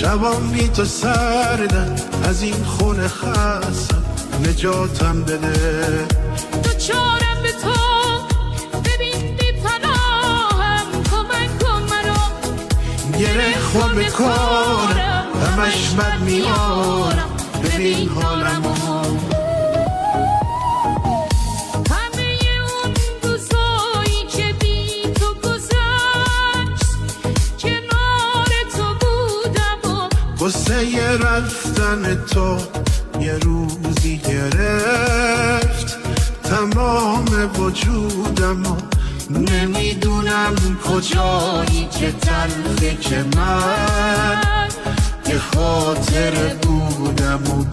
شبام بی تو سردن، از این خونه خستم، نجاتم بده. دوچارم به تو، ببین بی پناهم، کمک کن منو. گره خور بکنم، همش بد میارم، ببین حالمو. همه اون روزایی که بی تو گذشت، کنار تو بودم و غصه رفتن تو یه روزی گرفت تمام وجودم و نمیدونم کجایی که تلخه که من یه خاطره بودم و